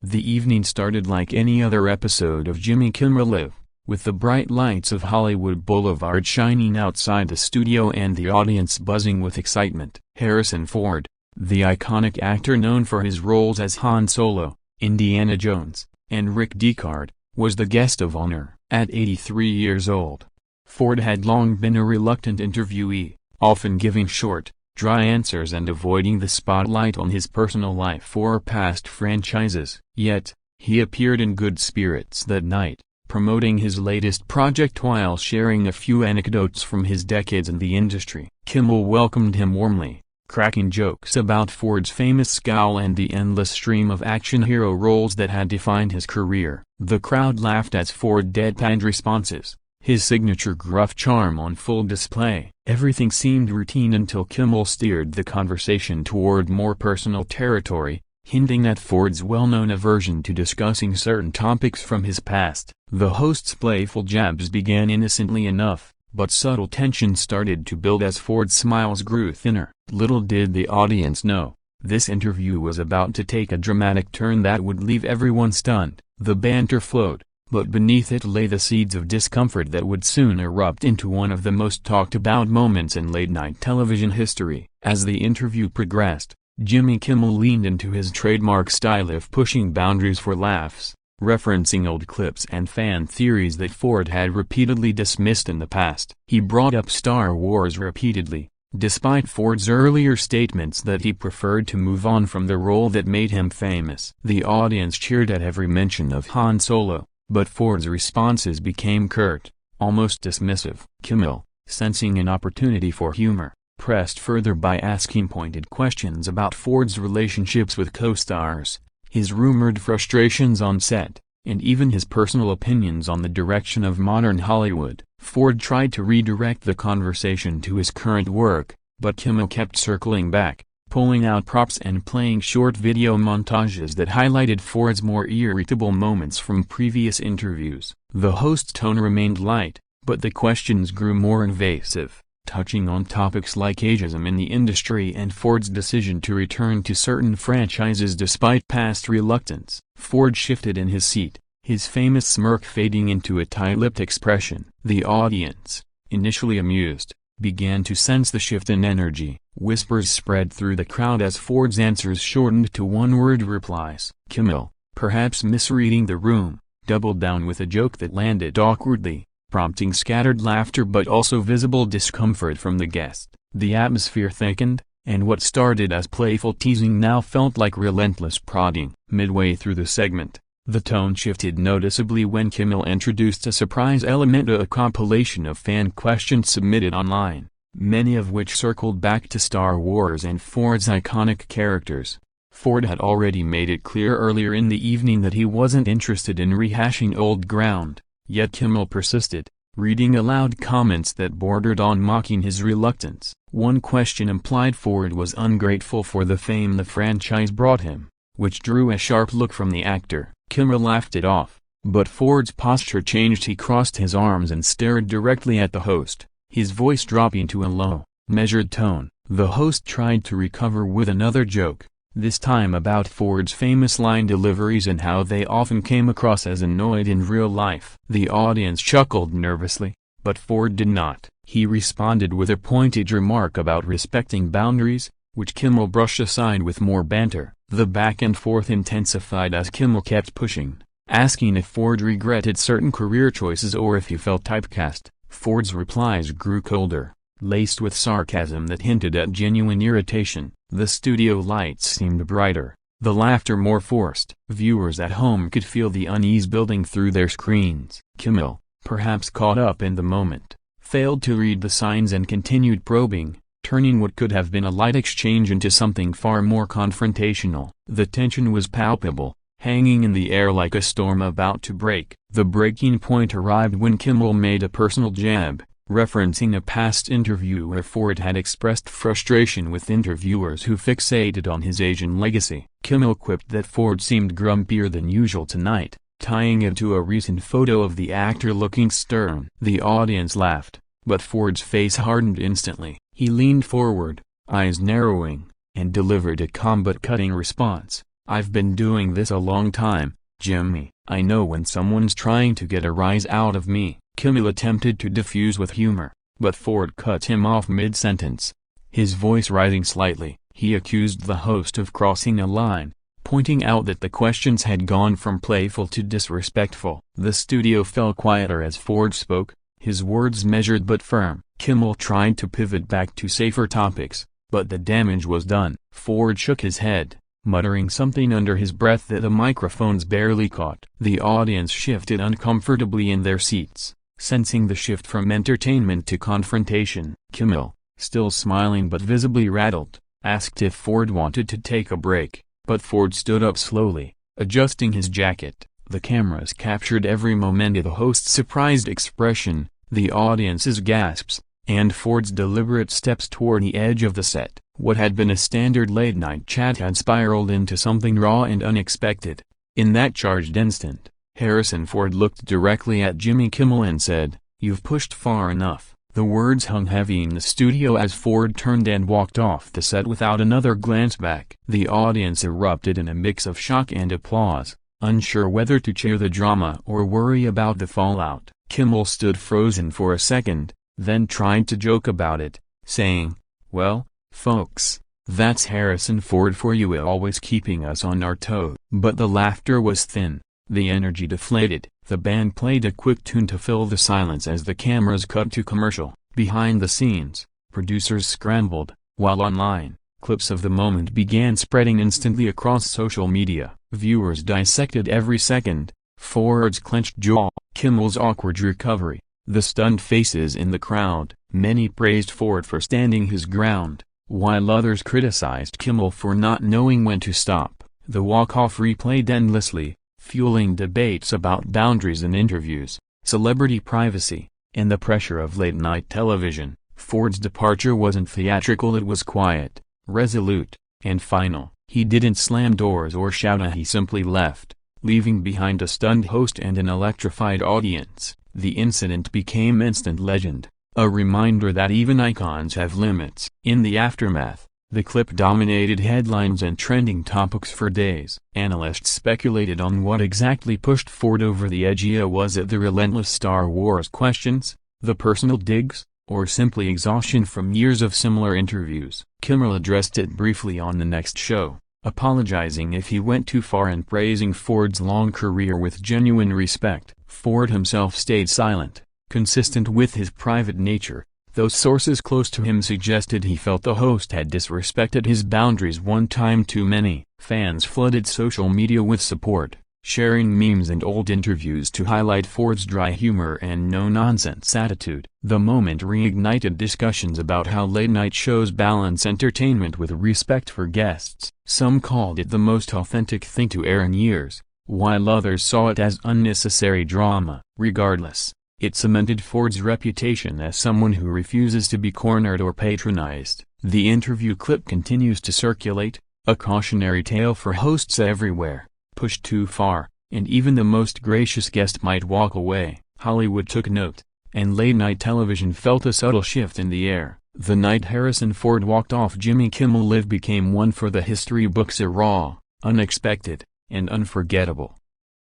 The evening started like any other episode of Jimmy Kimmel Live, with the bright lights of Hollywood Boulevard shining outside the studio and the audience buzzing with excitement. Harrison Ford, the iconic actor known for his roles as Han Solo, Indiana Jones, and Rick Deckard, was the guest of honor. At 83 years old, Ford had long been a reluctant interviewee, often giving short, dry answers and avoiding the spotlight on his personal life or past franchises. Yet, he appeared in good spirits that night, promoting his latest project while sharing a few anecdotes from his decades in the industry. Kimmel welcomed him warmly, cracking jokes about Ford's famous scowl and the endless stream of action hero roles that had defined his career. The crowd laughed as Ford deadpanned responses, his signature gruff charm on full display. Everything seemed routine until Kimmel steered the conversation toward more personal territory, hinting at Ford's well-known aversion to discussing certain topics from his past. The host's playful jabs began innocently enough, but subtle tension started to build as Ford's smiles grew thinner. Little did the audience know, this interview was about to take a dramatic turn that would leave everyone stunned. The banter flowed, but beneath it lay the seeds of discomfort that would soon erupt into one of the most talked-about moments in late-night television history. As the interview progressed, Jimmy Kimmel leaned into his trademark style of pushing boundaries for laughs, referencing old clips and fan theories that Ford had repeatedly dismissed in the past. He brought up Star Wars repeatedly, despite Ford's earlier statements that he preferred to move on from the role that made him famous. The audience cheered at every mention of Han Solo, but Ford's responses became curt, almost dismissive. Kimmel, sensing an opportunity for humor, pressed further by asking pointed questions about Ford's relationships with co-stars, his rumored frustrations on set, and even his personal opinions on the direction of modern Hollywood. Ford tried to redirect the conversation to his current work, but Kimmel kept circling back, pulling out props and playing short video montages that highlighted Ford's more irritable moments from previous interviews. The host's tone remained light, but the questions grew more invasive, touching on topics like ageism in the industry and Ford's decision to return to certain franchises despite past reluctance. Ford shifted in his seat, his famous smirk fading into a tight-lipped expression. The audience, initially amused, began to sense the shift in energy. Whispers spread through the crowd as Ford's answers shortened to one-word replies. Kimmel, perhaps misreading the room, doubled down with a joke that landed awkwardly, prompting scattered laughter but also visible discomfort from the guest. The atmosphere thickened, and what started as playful teasing now felt like relentless prodding. Midway through the segment, the tone shifted noticeably when Kimmel introduced a surprise element, a compilation of fan questions submitted online, many of which circled back to Star Wars and Ford's iconic characters. Ford had already made it clear earlier in the evening that he wasn't interested in rehashing old ground, yet Kimmel persisted, reading aloud comments that bordered on mocking his reluctance. One question implied Ford was ungrateful for the fame the franchise brought him, which drew a sharp look from the actor. Kimmel laughed it off, but Ford's posture changed. He crossed his arms and stared directly at the host, his voice dropping to a low, measured tone. The host tried to recover with another joke, this time about Ford's famous line deliveries and how they often came across as annoyed in real life. The audience chuckled nervously, but Ford did not. He responded with a pointed remark about respecting boundaries, which Kimmel brushed aside with more banter. The back and forth intensified as Kimmel kept pushing, asking if Ford regretted certain career choices or if he felt typecast. Ford's replies grew colder, laced with sarcasm that hinted at genuine irritation. The studio lights seemed brighter, the laughter more forced. Viewers at home could feel the unease building through their screens. Kimmel, perhaps caught up in the moment, failed to read the signs and continued probing, turning what could have been a light exchange into something far more confrontational. The tension was palpable, hanging in the air like a storm about to break. The breaking point arrived when Kimmel made a personal jab, referencing a past interview where Ford had expressed frustration with interviewers who fixated on his Asian legacy. Kimmel quipped that Ford seemed grumpier than usual tonight, tying it to a recent photo of the actor looking stern. The audience laughed, but Ford's face hardened instantly. He leaned forward, eyes narrowing, and delivered a calm but cutting response. "I've been doing this a long time, Jimmy. I know when someone's trying to get a rise out of me." Kimmel attempted to diffuse with humor, but Ford cut him off mid-sentence. His voice rising slightly, he accused the host of crossing a line, pointing out that the questions had gone from playful to disrespectful. The studio fell quieter as Ford spoke, his words measured but firm. Kimmel tried to pivot back to safer topics, but the damage was done. Ford shook his head, muttering something under his breath that the microphones barely caught. The audience shifted uncomfortably in their seats, sensing the shift from entertainment to confrontation. Kimmel, still smiling but visibly rattled, asked if Ford wanted to take a break, but Ford stood up slowly, adjusting his jacket. The cameras captured every moment of the host's surprised expression, the audience's gasps, and Ford's deliberate steps toward the edge of the set. What had been a standard late-night chat had spiraled into something raw and unexpected. In that charged instant, Harrison Ford looked directly at Jimmy Kimmel and said, "You've pushed far enough." The words hung heavy in the studio as Ford turned and walked off the set without another glance back. The audience erupted in a mix of shock and applause, unsure whether to cheer the drama or worry about the fallout. Kimmel stood frozen for a second, then tried to joke about it, saying, "Well, folks, that's Harrison Ford for you, always keeping us on our toes." But the laughter was thin, the energy deflated. The band played a quick tune to fill the silence as the cameras cut to commercial. Behind the scenes, producers scrambled, while online, clips of the moment began spreading instantly across social media. Viewers dissected every second, Ford's clenched jaw, Kimmel's awkward recovery, the stunned faces in the crowd. Many praised Ford for standing his ground, while others criticized Kimmel for not knowing when to stop. The walk-off replayed endlessly, fueling debates about boundaries in interviews, celebrity privacy, and the pressure of late-night television. Ford's departure wasn't theatrical, it was quiet, resolute, and final. He didn't slam doors or shout, he simply left, leaving behind a stunned host and an electrified audience. The incident became instant legend, a reminder that even icons have limits. In the aftermath, the clip dominated headlines and trending topics for days. Analysts speculated on what exactly pushed Ford over the edge. Was it the relentless Star Wars questions, the personal digs, or simply exhaustion from years of similar interviews? Kimmel addressed it briefly on the next show, apologizing if he went too far and praising Ford's long career with genuine respect. Ford himself stayed silent, consistent with his private nature, though sources close to him suggested he felt the host had disrespected his boundaries one time too many. Fans flooded social media with support, sharing memes and old interviews to highlight Ford's dry humor and no-nonsense attitude. The moment reignited discussions about how late-night shows balance entertainment with respect for guests. Some called it the most authentic thing to air in years, while others saw it as unnecessary drama. Regardless, it cemented Ford's reputation as someone who refuses to be cornered or patronized. The interview clip continues to circulate, a cautionary tale for hosts everywhere. Pushed too far, and even the most gracious guest might walk away. Hollywood took note, and late-night television felt a subtle shift in the air. The night Harrison Ford walked off Jimmy Kimmel Live became one for the history books, a raw, unexpected, and unforgettable.